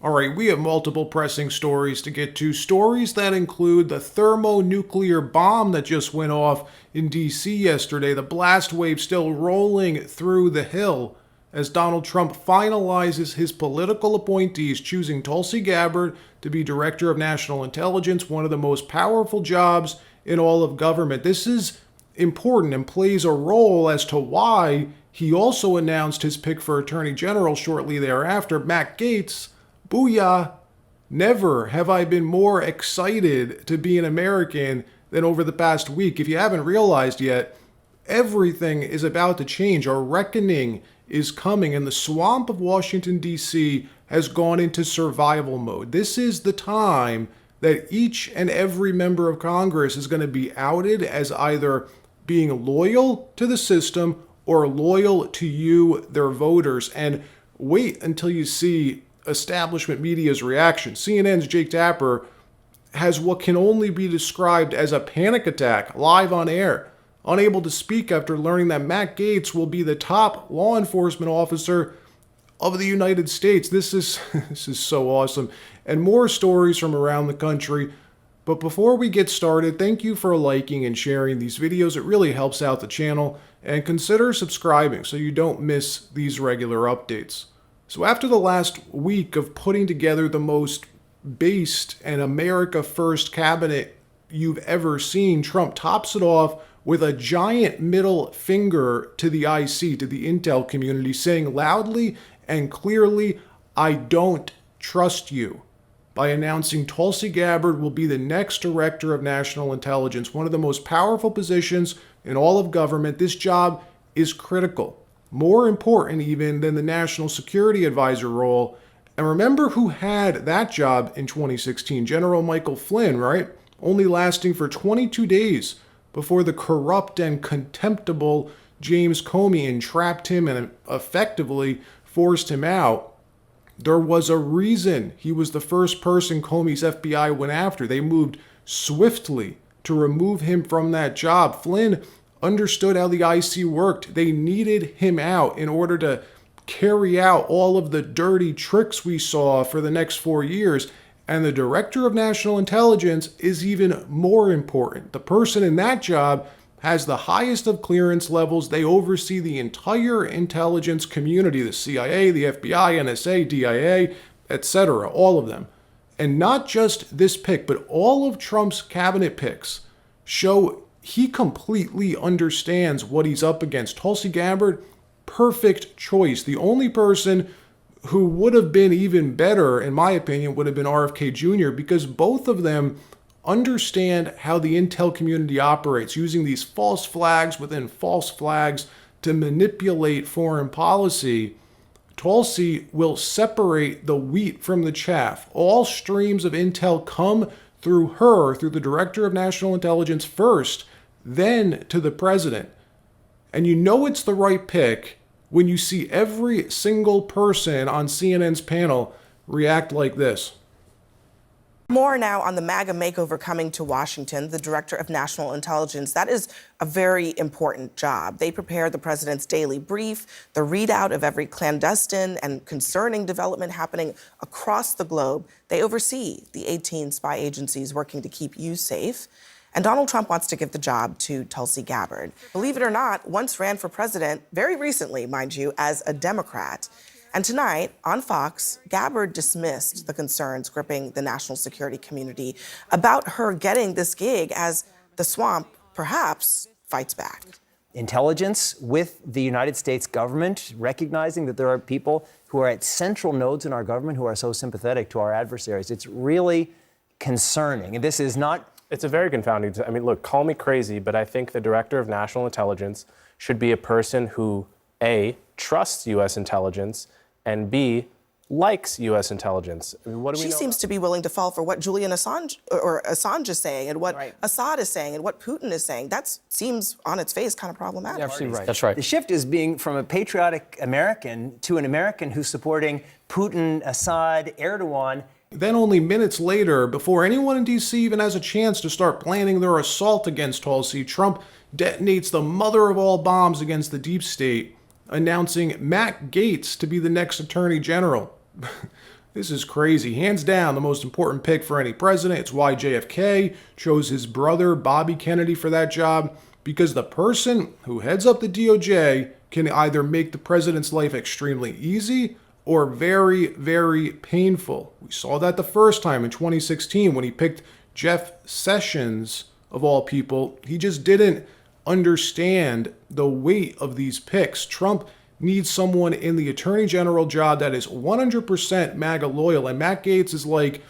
All right, we have multiple pressing stories to get to. Stories that include the thermonuclear bomb that just went off in D.C. yesterday, the blast wave still rolling through the Hill as Donald Trump finalizes his political appointees, choosing Tulsi Gabbard to be Director of National Intelligence, one of the most powerful jobs in all of government. This is important and plays a role as to why he also announced his pick for Attorney General shortly thereafter, Matt Gaetz. Booyah! Never have I been more excited to be an American than over the past week. If you haven't realized yet, everything is about to change. Our reckoning is coming, and the swamp of Washington, D.C. has gone into survival mode. This is the time that each and every member of Congress is going to be outed as either being loyal to the system or loyal to you, their voters. And wait until you see establishment media's reaction. CNN's Jake Tapper has what can only be described as a panic attack live on air, unable to speak after learning that Matt Gaetz will be the top law enforcement officer of the United States. This is so awesome. And more stories from around the country. But before we get started, thank you for liking and sharing these videos. It really helps out the channel. And consider subscribing so you don't miss these regular updates. So after the last week of putting together the most based and America First cabinet you've ever seen, Trump tops it off with a giant middle finger to the IC, to the intel community, saying loudly and clearly, "I don't trust you," by announcing Tulsi Gabbard will be the next Director of National Intelligence, one of the most powerful positions in all of government. This job is critical. More important even than the National Security Advisor role. And remember who had that job in 2016? General Michael Flynn, right? Only lasting for 22 days before the corrupt and contemptible James Comey entrapped him and effectively forced him out. There was a reason he was the first person Comey's FBI went after. They moved swiftly to remove him from that job. Flynn understood how the IC worked. They needed him out in order to carry out all of the dirty tricks we saw for the next 4 years. And the Director of National Intelligence is even more important. The person in that job has the highest of clearance levels. They oversee the entire intelligence community, the CIA, the FBI, NSA, DIA, etc., all of them. And not just this pick, but all of Trump's cabinet picks show he completely understands what he's up against. Tulsi Gabbard, perfect choice. The only person who would have been even better, in my opinion, would have been RFK Jr., because both of them understand how the intel community operates, using these false flags within false flags to manipulate foreign policy. Tulsi will separate the wheat from the chaff. All streams of intel come through her, through the Director of National Intelligence first, then to the president. And you know it's the right pick when you see every single person on CNN's panel react like this. More now on the MAGA makeover coming to Washington, the Director of National Intelligence. That is a very important job. They prepare the president's daily brief, the readout of every clandestine and concerning development happening across the globe. They oversee the 18 spy agencies working to keep you safe. And Donald Trump wants to give the job to Tulsi Gabbard. Believe it or not, once ran for president, very recently, mind you, as a Democrat. And tonight, on Fox, Gabbard dismissed the concerns gripping the national security community about her getting this gig as the swamp perhaps fights back. Intelligence with the United States government, recognizing that there are people who are at central nodes in our government who are so sympathetic to our adversaries. It's really concerning. And this is not... It's a very confounding. I mean, look, call me crazy, but I think the Director of National Intelligence should be a person who, A, trusts U.S. intelligence, and B, likes U.S. intelligence. I mean, what do we know? She seems to be willing to fall for what Julian Assange or Assange is saying and what Assad is saying and what Putin is saying. That seems on its face kind of problematic. You're absolutely right. That's right. The shift is being from a patriotic American to an American who's supporting Putin, Assad, Erdogan. Then only minutes later, before anyone in D.C. even has a chance to start planning their assault against Tulsi, Trump detonates the mother of all bombs against the deep state, announcing Matt Gaetz to be the next Attorney General. This is crazy. Hands down, the most important pick for any president. It's why JFK chose his brother, Bobby Kennedy, for that job, because the person who heads up the DOJ can either make the president's life extremely easy or very, very painful. We saw that the first time in 2016 when he picked Jeff Sessions, of all people. He just didn't understand the weight of these picks. Trump needs someone in the attorney general job that is 100% MAGA loyal, and Matt Gaetz is like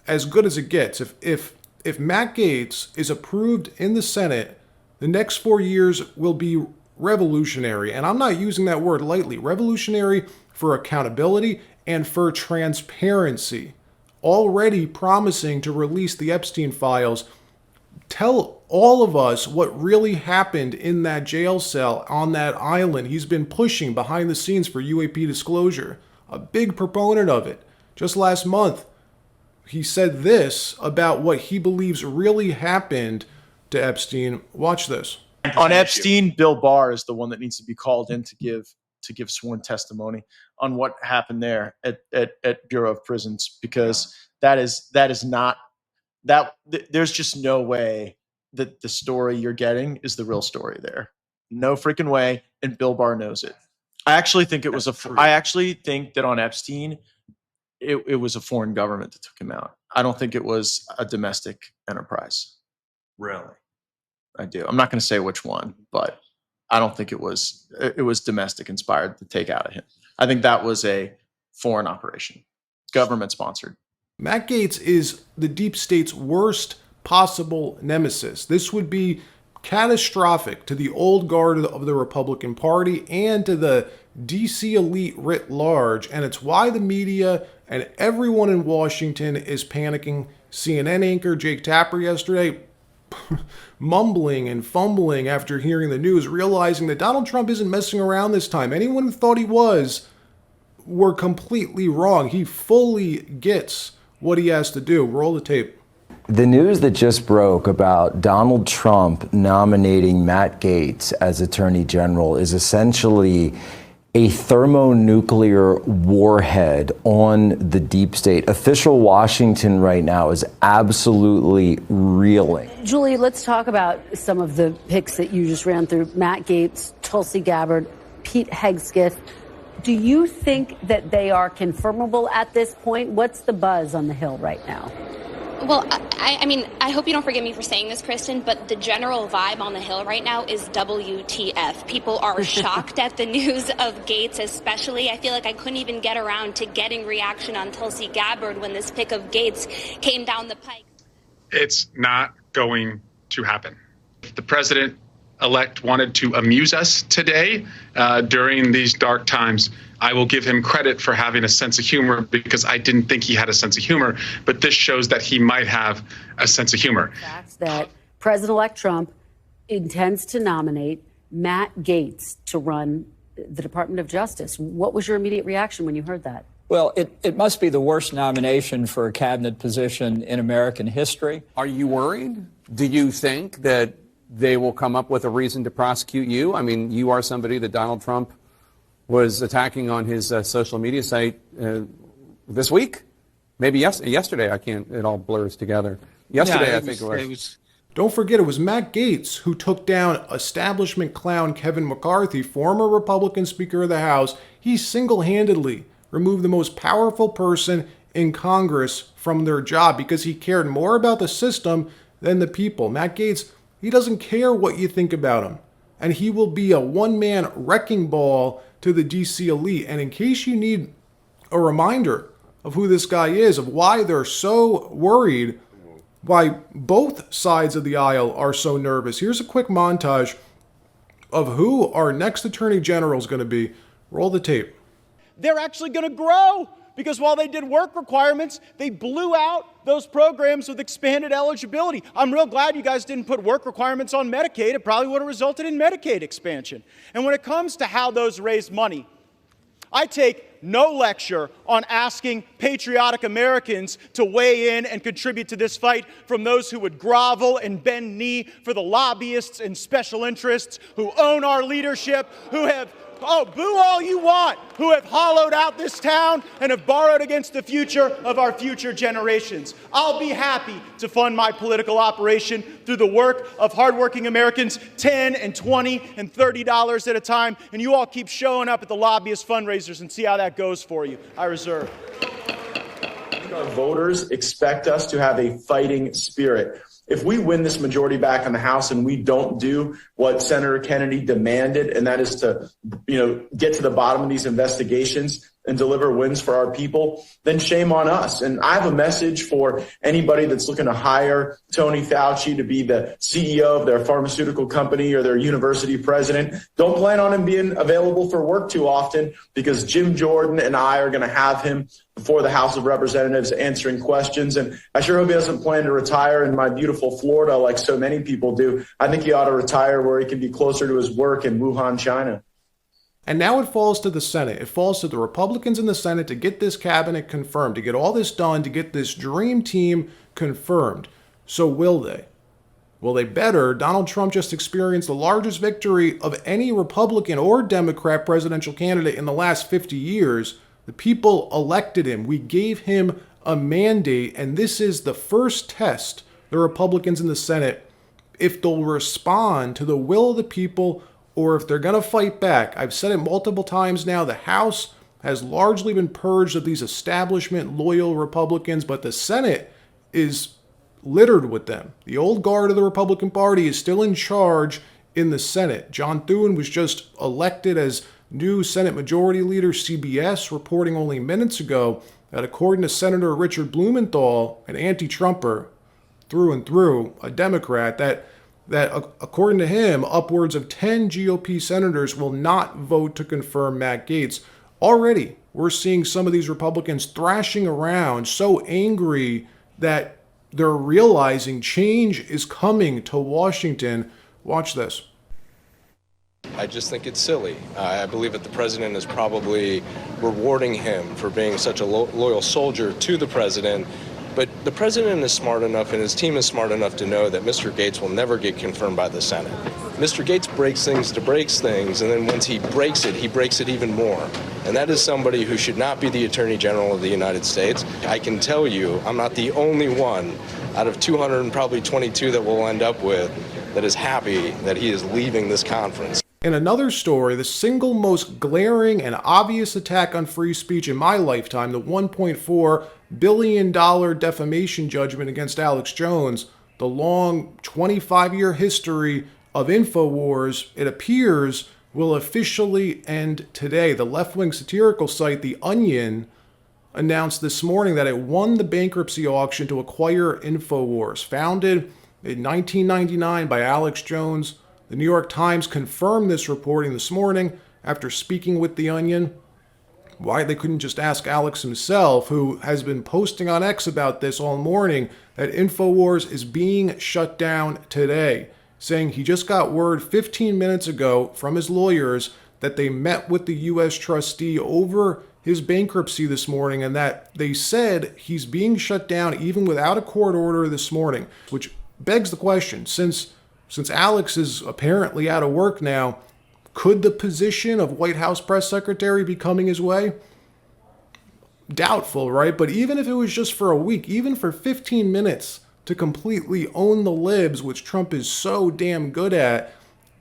as good as it gets. If Matt Gaetz is approved in the Senate, the next 4 years will be revolutionary, and I'm not using that word lightly. Revolutionary for accountability and for transparency. Already promising to release the Epstein files. Tell all of us what really happened in that jail cell on that island. He's been pushing behind the scenes for UAP disclosure, a big proponent of it. Just last month, he said this about what he believes really happened to Epstein. Watch this. On Epstein, Bill Barr is the one that needs to be called in to give sworn testimony on what happened there at Bureau of Prisons, because that is not that there's just no way that the story you're getting is the real story there. No freaking way, and Bill Barr knows it. I actually think it was I actually think that on Epstein, it was a foreign government that took him out. I don't think it was a domestic enterprise. Really? I do. I'm not going to say which one, but I don't think it was domestic inspired to take out of him. I think that was a foreign operation, government sponsored. Matt Gaetz is the deep state's worst possible nemesis. This would be catastrophic to the old guard of the Republican Party and to the DC elite writ large, and it's why the media and everyone in Washington is panicking. CNN anchor Jake Tapper yesterday mumbling and fumbling after hearing the news, realizing that Donald Trump isn't messing around this time. Anyone who thought he was were completely wrong. He fully gets what he has to do. Roll the tape. The news that just broke about Donald Trump nominating Matt Gaetz as Attorney General is essentially a thermonuclear warhead on the deep state. Official Washington right now is absolutely reeling. Julie, let's talk about some of the picks that you just ran through. Matt Gaetz, Tulsi Gabbard, Pete Hegseth. Do you think that they are confirmable at this point? What's the buzz on the Hill right now? Well, I mean, I hope you don't forgive me for saying this, Kristen, but the general vibe on the Hill right now is WTF. People are shocked at the news of Gaetz, especially. I feel like I couldn't even get around to getting reaction on Tulsi Gabbard when this pick of Gaetz came down the pike. It's not going to happen. If the president-elect wanted to amuse us today during these dark times, I will give him credit for having a sense of humor, because I didn't think he had a sense of humor, but this shows that he might have a sense of humor. That President-elect Trump intends to nominate Matt Gaetz to run the Department of Justice. What was your immediate reaction when you heard that? Well, it must be the worst nomination for a cabinet position in American history. Are you worried? Do you think that they will come up with a reason to prosecute you? I mean, you are somebody that Donald Trump was attacking on his social media site this week, maybe yesterday. I can't. It all blurs together. Yesterday, I think it was. Don't forget, it was Matt Gaetz who took down establishment clown Kevin McCarthy, former Republican Speaker of the House. He single-handedly removed the most powerful person in Congress from their job because he cared more about the system than the people. Matt Gaetz, he doesn't care what you think about him, and he will be a one-man wrecking ball to the DC elite. And in case you need a reminder of who this guy is, of why they're so worried, why both sides of the aisle are so nervous, here's a quick montage of who our next Attorney General is going to be. Roll the tape. They're actually going to grow, because while they did work requirements, they blew out those programs with expanded eligibility. I'm real glad you guys didn't put work requirements on Medicaid. It probably would have resulted in Medicaid expansion. And when it comes to how those raise money, I take no lecture on asking patriotic Americans to weigh in and contribute to this fight from those who would grovel and bend knee for the lobbyists and special interests who own our leadership, who have boo all you want who have hollowed out this town and have borrowed against the future of our future generations. I'll be happy to fund my political operation through the work of hardworking Americans, $10 and $20 and $30 at a time, and you all keep showing up at the lobbyist fundraisers and see how that goes for you. I reserve. Our voters expect us to have a fighting spirit. If we win this majority back in the House and we don't do what Senator Kennedy demanded, and that is to, get to the bottom of these investigations and deliver wins for our people, then shame on us. And I have a message for anybody that's looking to hire Tony Fauci to be the CEO of their pharmaceutical company or their university president. Don't plan on him being available for work too often, because Jim Jordan and I are going to have him before the House of Representatives answering questions. And I sure hope he doesn't plan to retire in my beautiful Florida like so many people do. I think he ought to retire where he can be closer to his work in Wuhan, China. And now it falls to the Senate. It falls to the Republicans in the Senate to get this cabinet confirmed, to get all this done, to get this dream team confirmed. So will they? Well, they better. Donald Trump just experienced the largest victory of any Republican or Democrat presidential candidate in the last 50 years. The people elected him. We gave him a mandate, and this is the first test the Republicans in the Senate, if they'll respond to the will of the people or if they're going to fight back. I've said it multiple times now, the House has largely been purged of these establishment loyal Republicans, but the Senate is littered with them. The old guard of the Republican Party is still in charge in the Senate. John Thune was just elected as new Senate Majority Leader. CBS reporting only minutes ago that according to Senator Richard Blumenthal, an anti-Trumper through and through, a Democrat, that according to him, upwards of 10 GOP senators will not vote to confirm Matt Gaetz. Already, we're seeing some of these Republicans thrashing around, so angry that they're realizing change is coming to Washington. Watch this. I just think it's silly. I believe that the president is probably rewarding him for being such a loyal soldier to the president. But the president is smart enough and his team is smart enough to know that Mr. Gaetz will never get confirmed by the Senate. Mr. Gaetz breaks things to break things, and then once he breaks it even more. And that is somebody who should not be the Attorney General of the United States. I can tell you, I'm not the only one out of 222 that we'll end up with that is happy that he is leaving this conference. In another story, the single most glaring and obvious attack on free speech in my lifetime, the $1.4 billion defamation judgment against Alex Jones, the long 25-year history of Infowars, it appears will officially end today. The left-wing satirical site, The Onion, announced this morning that it won the bankruptcy auction to acquire Infowars. Founded in 1999 by Alex Jones, the New York Times confirmed this reporting this morning after speaking with The Onion. Why they couldn't just ask Alex himself, who has been posting on X about this all morning, that Infowars is being shut down today, saying he just got word 15 minutes ago from his lawyers that they met with the U.S. trustee over his bankruptcy this morning and that they said he's being shut down even without a court order this morning, which begs the question, since Alex is apparently out of work now, could the position of White House press secretary be coming his way? Doubtful, right? But even if it was just for a week, even for 15 minutes to completely own the libs, which Trump is so damn good at,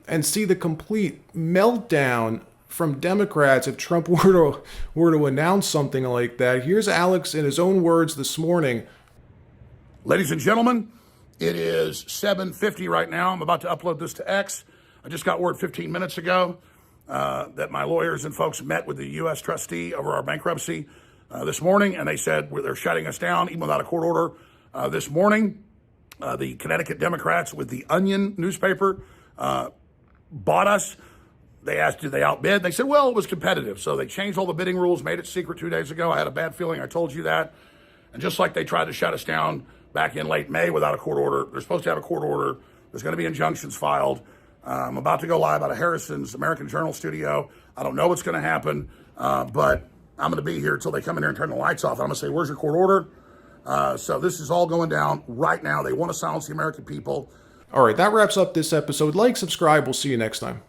and see the complete meltdown from Democrats if Trump were to announce something like that. Here's Alex in his own words this morning. Ladies and gentlemen, it is 7:50 right now. I'm about to upload this to X. I just got word 15 minutes ago that my lawyers and folks met with the U.S. trustee over our bankruptcy this morning, and they said they're shutting us down even without a court order. This morning, the Connecticut Democrats with the Onion newspaper bought us. They asked, did they outbid? They said, well, it was competitive. So they changed all the bidding rules, made it secret 2 days ago. I had a bad feeling. I told you that. And just like they tried to shut us down back in late May without a court order, they're supposed to have a court order. There's going to be injunctions filed. I'm about to go live out of Harrison's American Journal studio. I don't know what's going to happen, but I'm going to be here until they come in here and turn the lights off. I'm going to say, where's your court order? So this is all going down right now. They want to silence the American people. All right, that wraps up this episode. Like, subscribe. We'll see you next time.